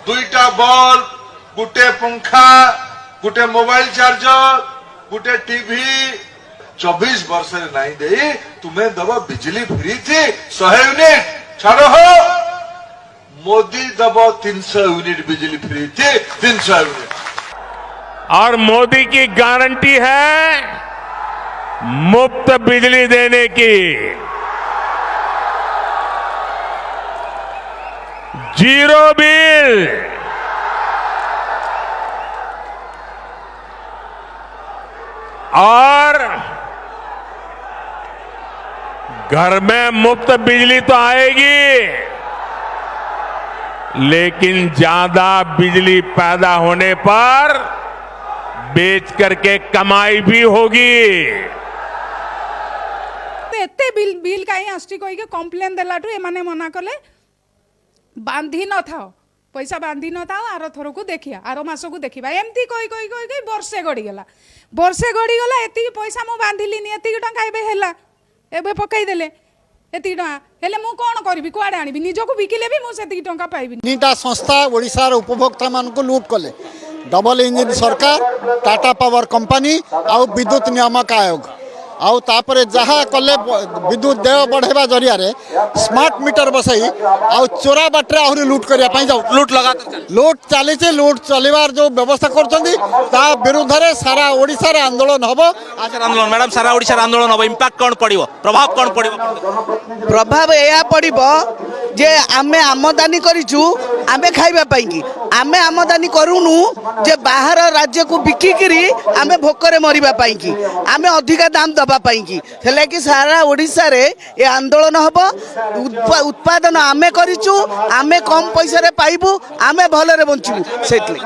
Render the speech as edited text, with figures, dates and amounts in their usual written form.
दुईटा बल्ब गुटे पंखा गुटे mobile charger गुटे TV 24 वर्ष नहीं दे तुम्हें दब बिजली फ्री थी 100 यूनिट छाड़ हो मोदी दब 300 यूनिट बिजली फ्री थी 300 यूनिट। और मोदी की गारंटी है मुफ्त बिजली देने की, जीरो बिल। और घर में मुफ्त बिजली तो आएगी, लेकिन ज्यादा बिजली पैदा होने पर बेच करके कमाई भी होगी। एते बिल बिल कहीं आसटी कही कम्प्लेन देलाठू एमाने मना कले बांधी न था पैसा बांधी न था आर थर को देखिया आर मास को देखा एमती कही कही कही कही वर्षे गड़ीगला एति पैसा मु बांधिलीनी एति टंका एबे पकईदेले एति टंका हेले मु कौन करी कुआड़े आनी निजको बिकिले भी मुझे टंका पाइबी। तीनटा संस्था ओडिशार उपभोक्ता मान को लूट कले डबल इंजिन सरकार टाटा पावर कंपनी आउ विद्युत नियामक आयोग आउ तापरे जहाँ कले विद्युत देय बढ़ेवा जरिया रे स्मार्ट मीटर बसई आउ चोरा बाटरे आहरी लूट करिया पई जाउ लूट चली लूट चलिबार जो व्यवस्था करछंदी ता विरुद्ध रे सारा ओडिसा रे आंदोलन हबो। आज आंदोलन मैडम सारा ओडिसा रे आंदोलन हबो इंपैक्ट कोन पड़िबो प्रभाव कोन पड़िबो? प्रभाव एया पड़िबो जे आमे आमदानी करिचु आमे खाइबा पई की आमे आमदानी करूनु जे बाहर राज्य को बिकी करी आमे भोकरे मरिबा पई की आमे अधिका दाम दबा पई की हेले कि सारा ओडिसा रे ए आंदोलन हबो उत्पादन आमे करिचु आमे कम पैसा रे पाइबु आमे भले रे बंचिबु सेतले।